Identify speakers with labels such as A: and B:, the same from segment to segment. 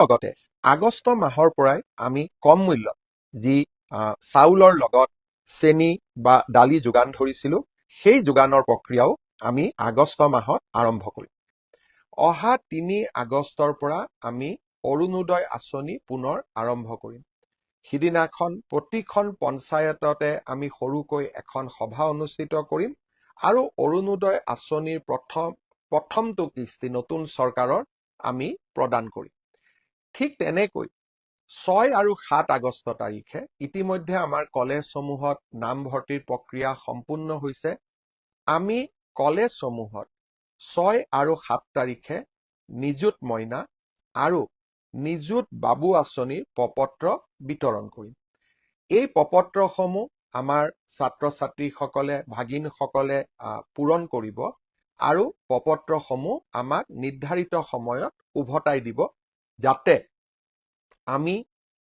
A: লগতে আগষ্ট মাহৰ পৰাই আমি কম মূল্যত যি চাউলৰ লগত চেনি বা দালি যোগান ধৰিছিলো সেই যোগানৰ প্ৰক্ৰিয়াও আমি আগষ্ট মাহত আৰম্ভ কৰিম। অহা ৩ আগষ্টৰ পৰা আমি অৰুণোদয় আঁচনি পুনৰ আৰম্ভ কৰিম। সিদিনাখন প্ৰতিখন পঞ্চায়ততে আমি সৰুকৈ এখন সভা অনুষ্ঠিত কৰিম আৰু অৰুণোদয় আঁচনিৰ প্ৰথমটো কিস্তি নতুন চৰকাৰৰ আমি প্ৰদান কৰিম। ঠিক তেনেকৈ ৬ আৰু ৭ আগষ্ট তাৰিখে ইতিমধ্যে আমাৰ কলেজসমূহত নামভৰ্তিৰ প্ৰক্ৰিয়া সম্পূৰ্ণ হৈছে। আমি কলেজসমূহত ৬ আৰু ৭ তাৰিখে নিযুত মইনা আৰু নিযুত বাবু আঁচনিৰ প্ৰপত্ৰ বিতৰণ কৰিম। এই প্ৰপত্ৰসমূহ আমাৰ ছাত্ৰ ছাত্ৰীসকলে ভাগিনসকলে পূৰণ কৰিব আৰু প্ৰপত্ৰসমূহ আমাক নিৰ্ধাৰিত সময়ত উভতাই দিব, যাতে আমি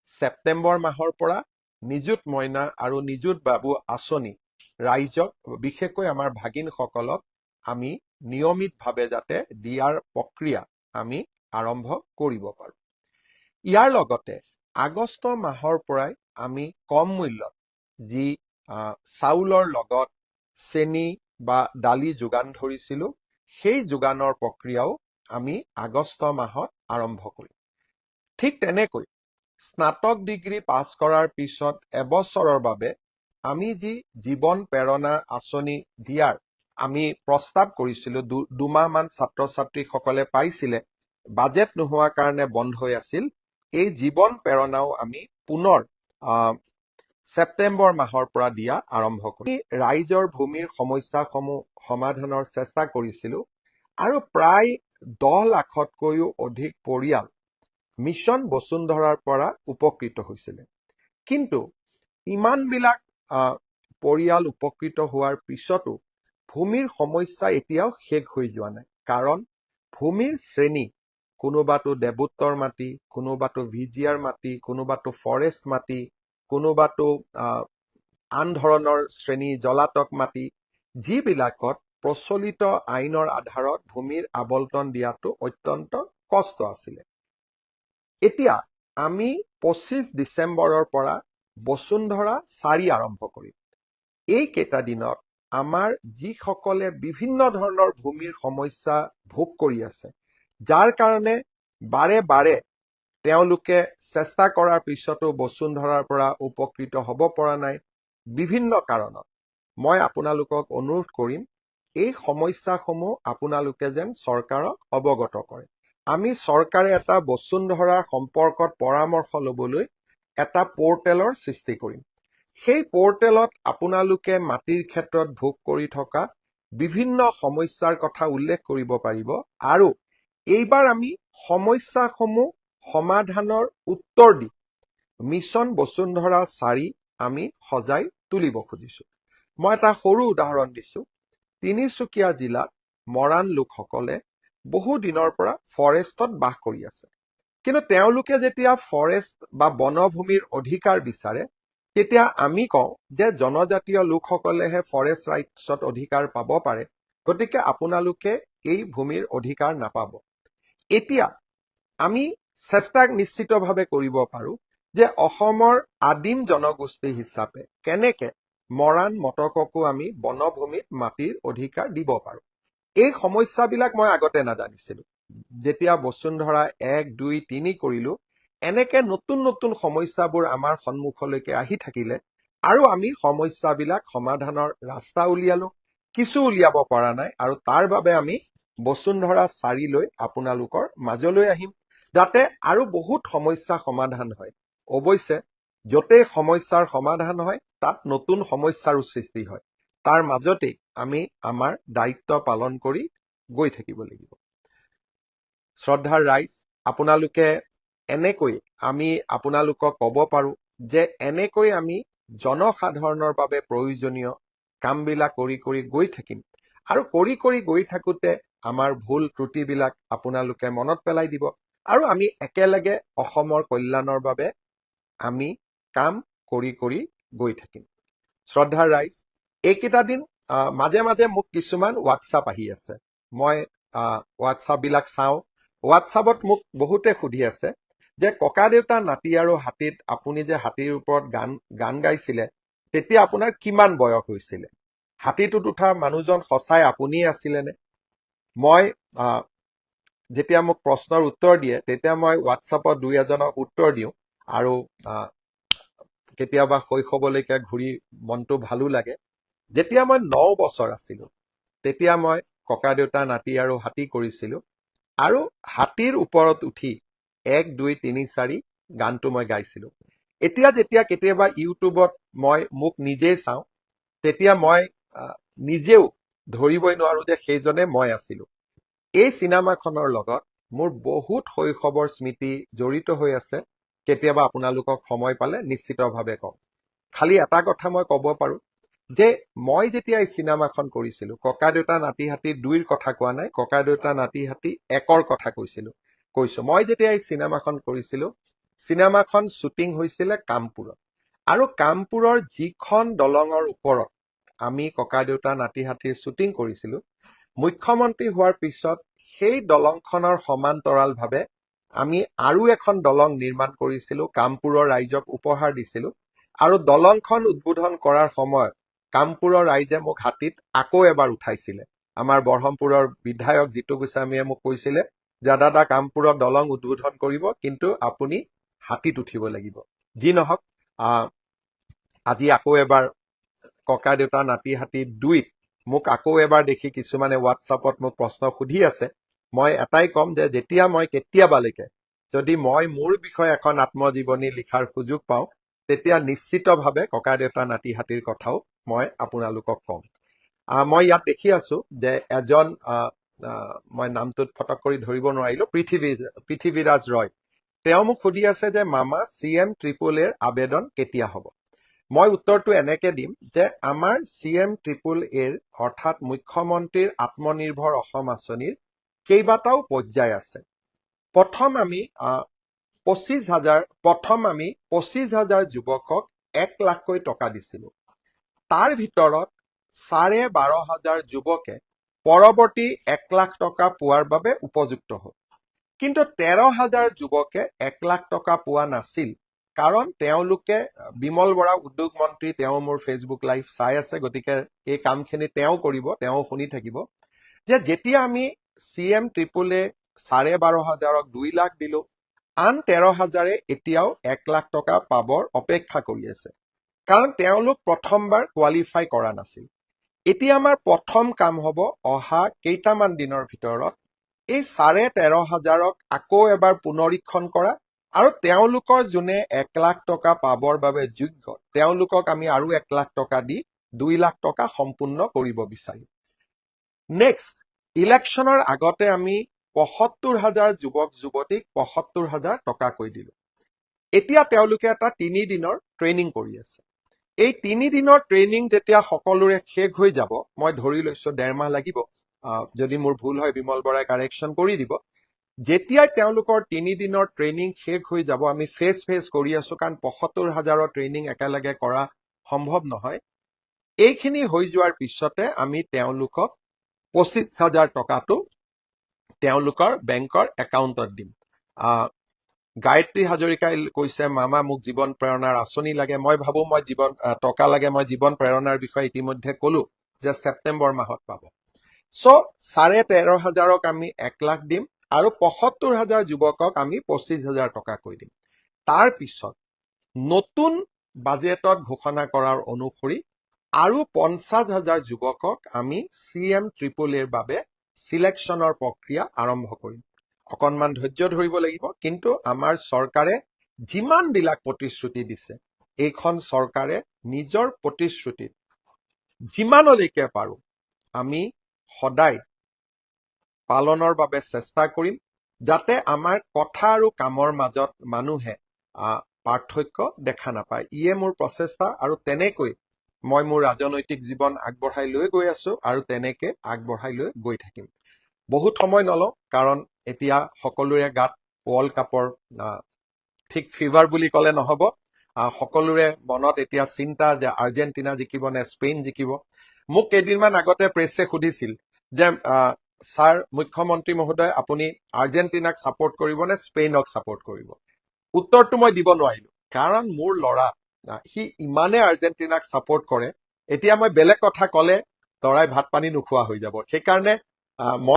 A: ছেপ্টেম্বৰ মাহৰ পৰা নিযুত মইনা আৰু নিযুত বাবু আঁচনি ৰাইজক বিশেষকৈ আমাৰ ভাগিনসকলক আমি নিয়মিতভাৱে যাতে দিয়াৰ প্ৰক্ৰিয়া আমি আৰম্ভ কৰিব পাৰোঁ। ইয়াৰ লগতে আগষ্ট মাহৰ পৰাই আমি কম মূল্যত যি চাউলৰ লগত চেনি বা দালি যোগান ধৰিছিলো সেই যোগানৰ প্ৰক্ৰিয়াও আমি আগষ্ট মাহত আৰম্ভ কৰিম। ঠিক তেনেকৈ স্নাতক ডিগ্ৰী পাছ কৰাৰ পিছত এবছৰৰ বাবে আমি যি জীৱন প্ৰেৰণা আঁচনি দিয়াৰ আমি প্ৰস্তাৱ কৰিছিলো, দুমাহমান ছাত্ৰ ছাত্ৰীসকলে পাইছিলে, বাজেট নোহোৱাৰ কাৰণে বন্ধ হৈ আছিল। এই জীৱন প্ৰেৰণাও আমি পুনৰ ছেপ্টেম্বৰ মাহৰ পৰা দিয়া আৰম্ভ কৰি ৰাইজৰ ভূমিৰ সমস্যাসমূহ সমাধানৰ চেষ্টা কৰিছিলো আৰু প্ৰায় 10 লাখতকৈও অধিক পৰিয়াল মিছন বসুন্ধৰাৰ পৰা উপকৃত হৈছিলে। কিন্তু ইমানবিলাক পৰিয়াল উপকৃত হোৱাৰ পিছতো ভূমিৰ সমস্যা এতিয়াও শেষ হৈ যোৱা নাই। কাৰণ ভূমিৰ শ্ৰেণী কোনোবাটো দেৱোত্তৰ মাটি, কোনোবাটো ভিজিয়াৰ মাটি, কোনোবাটো ফৰেষ্ট মাটি, কোনোবাটো আন ধৰণৰ শ্ৰেণী জলাতক মাটি, যিবিলাকত প্ৰচলিত আইনৰ আধাৰত ভূমিৰ আবলটন দিয়াটো অত্যন্ত কষ্ট আছিলে। এতিয়া আমি 25 ডিচেম্বৰৰ পৰা বসুন্ধৰা 4 আৰম্ভ কৰিম। এই কেইটা দিনত আমাৰ যিসকলে বিভিন্ন ধৰণৰ ভূমিৰ সমস্যা ভোগ কৰি আছে, যাৰ কাৰণে বাৰে বাৰে তেওঁলোকে চেষ্টা কৰাৰ পিছতো বসুন্ধৰাৰ পৰা উপকৃত হ'ব পৰা নাই বিভিন্ন কাৰণত, মই আপোনালোকক অনুৰোধ কৰিম এই সমস্যাসমূহ আপোনালোকে যেন চৰকাৰক অৱগত কৰে। আমি চৰকাৰে এটা বসুন্ধৰাৰ সম্পৰ্কত পৰামৰ্শ ল'বলৈ এটা পৰ্টেলৰ সৃষ্টি কৰিম। সেই পৰ্টেলত আপোনালোকে মাটিৰ ক্ষেত্ৰত ভোগ কৰি থকা বিভিন্ন সমস্যাৰ কথা উল্লেখ কৰিব পাৰিব আৰু এইবাৰ আমি সমস্যাসমূহ সমাধানৰ উত্তৰ দি মিছন বসুন্ধৰা 4 আমি সজাই তুলিব খুজিছো। মই এটা সৰু উদাহৰণ দিছো। তিনিচুকীয়া জিলাত মৰাণ লোকসকলে বহু দিনৰ পৰা ফৰেষ্টত বাস কৰি আছে। কিন্তু তেওঁলোকে যেতিয়া ফৰেষ্ট বা বনভূমিৰ অধিকাৰ বিচাৰে, তেতিয়া আমি কওঁ যে জনজাতীয় লোকসকলেহে ফৰেষ্ট ৰাইটছত অধিকাৰ পাব পাৰে, গতিকে আপোনালোকে এই ভূমিৰ অধিকাৰ নাপাব। এতিয়া আমি চেষ্টা নিশ্চিতভাৱে কৰিব পাৰো যে অসমৰ আদিম জনগোষ্ঠী হিচাপে কেনেকে মৰাণ মটককো আমি বনভূমিত মাটিৰ অধিকাৰ দিব পাৰো। এই সমস্যাবিলাক মই আগতে নাজানিছিলো। যেতিয়া বসুন্ধৰা 1, 2, 3 কৰিলো, এনেকে নতুন নতুন সমস্যাবোৰ আমাৰ সন্মুখলৈকে আহি থাকিলে আৰু আমি সমস্যাবিলাক সমাধানৰ ৰাস্তা উলিয়ালো, কিছু উলিয়াব পৰা নাই, আৰু তাৰ বাবে আমি বসুন্ধৰা 4 লৈ আপোনালোকৰ মাজলৈ আহিম, যাতে আৰু বহুত সমস্যা সমাধান হয়। অৱশ্যে য'তেই সমস্যাৰ সমাধান হয় তাত নতুন সমস্যাৰো সৃষ্টি হয়। তাৰ মাজতেই আমি আমাৰ দায়িত্ব পালন কৰি গৈ থাকিব লাগিব। শ্ৰদ্ধাৰ ৰাইজ, আপোনালোকে এনেকৈ আমি আপোনালোকক ক'ব পাৰো যে এনেকৈ আমি জনসাধাৰণৰ বাবে প্ৰয়োজনীয় কামবিলাক কৰি কৰি গৈ থাকিম আৰু কৰি কৰি গৈ থাকোঁতে আমাৰ ভুল ত্ৰুটিবিলাক আপোনালোকে মনত পেলাই দিব আৰু আমি একেলগে অসমৰ কল্যাণৰ বাবে আমি কাম কৰি কৰি গৈ থাকিম। শ্ৰদ্ধাৰ ৰাইজ, এইকেইটা দিন মাজে মাজে মোক কিছুমান হোৱাটছআপ আহি আছে। মই হোৱাটছআপবিলাক চাওঁ। হোৱাটছআপত মোক বহুতে সুধি আছে যে ককা দেউতা নাতি আৰু হাতীত আপুনি যে হাতীৰ ওপৰত গান গাইছিলে তেতিয়া আপোনাৰ কিমান বয়স হৈছিলে? হাতীটোত উঠা মানুহজন সঁচাই আপুনিয়ে আছিলেনে? মই যেতিয়া মোক প্ৰশ্নৰ উত্তৰ দিয়ে তেতিয়া মই হোৱাটছআপত দুই এজনক উত্তৰ দিওঁ আৰু কেতিয়াবা শৈশৱলৈকে ঘূৰি মনটো ভালো লাগে। যেতিয়া মই 9 বছৰ আছিলো তেতিয়া মই ককা দেউতা নাতি আৰু হাতী কৰিছিলো আৰু হাতীৰ ওপৰত উঠি 1 2 3 4 গানটো মই গাইছিলো। এতিয়া যেতিয়া কেতিয়াবা ইউটিউবত মই মোক নিজেই চাওঁ তেতিয়া মই নিজেও ধৰিবই নোৱাৰো যে সেইজনে মই আছিলো। এই চিনেমাখনৰ লগত মোৰ বহুত শৈশৱৰ স্মৃতি জড়িত হৈ আছে। কেতিয়াবা আপোনালোকক সময় পালে নিশ্চিতভাৱে কম। খালি এটা কথা মই ক'ব পাৰো যে মই যেতিয়া এই চিনেমাখন কৰিছিলো ককা দেউতা নাতি হাতী 2ৰ কথা কোৱা নাই, ককা দেউতা নাতি হাতী 1ৰ কথা কৈছো। মই যেতিয়া এই চিনেমাখন কৰিছিলো চিনেমাখন শ্বুটিং হৈছিলে কামপুৰত আৰু কামপুৰৰ যিখন দলঙৰ ওপৰত আমি ককা দেউতা নাতি হাতীৰ শ্বুটিং কৰিছিলো মুখ্যমন্ত্ৰী হোৱাৰ পিছত সেই দলংখনৰ সমান্তৰালভাৱে আমি আৰু এখন দলং নিৰ্মাণ কৰিছিলো, কামপুৰৰ ৰাইজক উপহাৰ দিছিলো আৰু দলংখন উদ্বোধন কৰাৰ সময়ত কামপুৰৰ ৰাইজে মোক হাতীত আকৌ এবাৰ উঠাইছিলে। আমাৰ বৰহমপুৰৰ বিধায়ক জিতু গোস্বামীয়ে মোক কৈছিলে যে দাদা কামপুৰৰ দলং উদ্বোধন কৰিব কিন্তু আপুনি হাতীত উঠিব লাগিব। যি নহওক আজি আকৌ এবাৰ ককা দেউতা নাতি হাতী 2ত মোক আকৌ এবাৰ দেখি কিছুমানে হোৱাটছআপত মোক প্ৰশ্ন সুধি আছে। মই এটাই কম যে যেতিয়া মই কেতিয়াবালৈকে যদি মই মোৰ বিষয়ে এখন আত্মজীৱনী লিখাৰ সুযোগ পাওঁ তেতিয়া নিশ্চিতভাৱে ককা দেউতা নাতি হাতীৰ কথাও মই আপোনালোকক কম। মই ইয়াত দেখি আছো যে এজন মই নামটোত ফটক কৰি ধৰিব নোৱাৰিলো, পৃথিৱীৰাজ ৰয়। তেওঁ মোক সুধি আছে যে মামা CM-AAAৰ আবেদন কেতিয়া হ'ব? মই উত্তৰটো এনেকে দিম যে আমাৰ CM-AAAৰ অৰ্থাৎ মুখ্যমন্ত্ৰীৰ আত্মনিৰ্ভৰ অসম আঁচনিৰ কেইবাটাও পৰ্যায় আছে। প্ৰথম আমি 25,000 যুৱকক 1 লাখকৈ টকা দিছিলো। তাৰ ভিতৰত 12,500 যুৱকে পৰৱৰ্তী 1 লাখ টকা পোৱাৰ বাবে উপযুক্ত হ'ল। কিন্তু 13,000 যুৱকে 1 লাখ টকা পোৱা নাছিল কাৰণ তেওঁলোকে বিমল বৰা উদ্যোগ মন্ত্ৰী তেওঁ মোৰ ফেচবুক লাইভ চাই আছে, গতিকে এই কামখিনি তেওঁ কৰিব, তেওঁ শুনি থাকিব যে যেতিয়া আমি CM-AAA 12,500ক 2 লাখ দিলো আন 13,000 এতিয়াও 1 লাখ টকা পাবৰ অপেক্ষা কৰি আছে কাৰণ তেওঁলোক প্ৰথমবাৰ কোৱালিফাই কৰা নাছিল। এতিয়া আমাৰ প্ৰথম কাম হ'ব অহা কেইটামান দিনৰ ভিতৰত এই 13,500ক আকৌ এবাৰ পুনৰীক্ষণ কৰা আৰু তেওঁলোকৰ যোনে 1 লাখ টকা পাবৰ বাবে যোগ্য তেওঁলোকক আমি আৰু 1 লাখ টকা দি 2 লাখ টকা সম্পূৰ্ণ কৰিব বিচাৰিম। নেক্সট ইলেকশ্যনৰ আগতে আমি 75,000 যুৱক যুৱতীক 75,000 টকাকৈ দিলো। এতিয়া তেওঁলোকে এটা 3 দিনৰ ট্ৰেইনিং কৰি আছে। এই 3 দিনৰ ট্ৰেইনিং যেতিয়া সকলোৰে শেষ হৈ যাব, মই ধৰি লৈছো 1.5 মাহ লাগিব, যদি মোৰ ভুল হয় বিমল বৰাই কাৰেকশ্যন কৰি দিব। যেতিয়াই তেওঁলোকৰ 3 দিনৰ ট্ৰেইনিং শেষ হৈ যাব, আমি ফেচ কৰি আছো কাৰণ 75,000ৰ ট্ৰেইনিং একেলগে কৰা সম্ভৱ নহয়। এইখিনি হৈ যোৱাৰ পিছতে আমি তেওঁলোকক 25,000 টকাটো তেওঁলোকৰ বেংকৰ একাউণ্টত দিম। গায়ত্ৰী হাজৰিকাই কৈছে মামা মোক জীৱন প্ৰেৰণাৰ আঁচনি লাগে। মই ভাবো মই টকা লাগে, মই জীৱন প্ৰেৰণাৰ বিষয়ে ইতিমধ্যে কলো যে ছেপ্টেম্বৰ মাহত পাব। চ' 13,500ক আমি 1 লাখ দিম আৰু 75,000 যুৱকক আমি 25,000 টকাকৈ দিম। তাৰ পিছত নতুন বাজেটত ঘোষণা কৰাৰ অনুসৰি আৰু 50,000 যুৱকক আমি CM-AAAৰ বাবে সিলেকশ্যনৰ প্ৰক্ৰিয়া আৰম্ভ কৰিম। অকণমান ধৈৰ্য ধৰিব লাগিব, কিন্তু আমাৰ চৰকাৰে যিমানবিলাক প্ৰতিশ্ৰুতি দিছে এইখন চৰকাৰে নিজৰ প্ৰতিশ্ৰুতিত যিমানলৈকে পাৰো আমি সদায় পালনৰ বাবে চেষ্টা কৰিম যাতে আমাৰ কথা আৰু কামৰ মাজত মানুহে পাৰ্থক্য দেখা নাপায়। ইয়ে মোৰ প্ৰচেষ্টা আৰু তেনেকৈ মই মোৰ ৰাজনৈতিক জীৱন আগবঢ়াই লৈ গৈ আছো আৰু তেনেকে আগবঢ়াই লৈ গৈ থাকিম। বহুত সময় নলওঁ কাৰণ এতিয়া সকলোৰে গাত ৱৰ্ল্ড কাপৰ ঠিক ফিভাৰ বুলি ক'লে নহ'ব। সকলোৰে মনত এতিয়া চিন্তা যে আৰ্জেণ্টিনা জিকিব নে স্পেইন জিকিব। মোক কেইদিনমান আগতে প্ৰেছে সুধিছিল যে ছাৰ মুখ্যমন্ত্ৰী মহোদয় আপুনি আৰ্জেণ্টিনাক ছাপোৰ্ট কৰিব নে স্পেইনক ছাপোৰ্ট কৰিব? উত্তৰটো মই দিব নোৱাৰিলো কাৰণ মোৰ ল'ৰা সি ইমানে আৰ্জেণ্টিনাক ছাপোৰ্ট কৰে এতিয়া মই বেলেগ কথা ক'লে ল'ৰাই ভাত পানী নোখোৱা হৈ যাব সেইকাৰণে মই